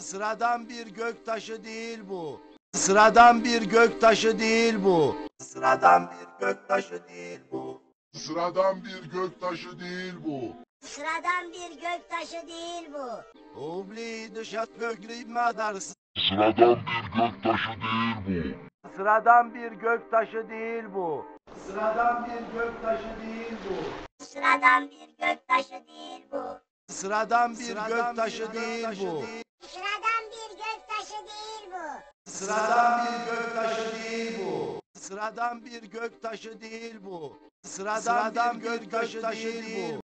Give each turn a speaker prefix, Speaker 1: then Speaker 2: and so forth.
Speaker 1: Sıradan bir göktaşı değil bu. Sıradan bir göktaşı değil bu. Sıradan bir göktaşı değil bu.
Speaker 2: Sıradan bir göktaşı değil bu.
Speaker 3: Sıradan bir göktaşı değil bu.
Speaker 1: Oublie de chat gökliğim.
Speaker 2: Sıradan bir göktaşı değil bu.
Speaker 1: Sıradan bir göktaşı değil bu. Sıradan bir göktaşı değil bu.
Speaker 3: Sıradan bir göktaşı değil bu.
Speaker 1: Sıradan bir göktaşı değil bu.
Speaker 3: Sıradan bir göktaşı değil bu.
Speaker 1: Sıradan bir göktaşı değil bu. Sıradan bir göktaşı değil bu. Sıradan bir göktaşı değil bu.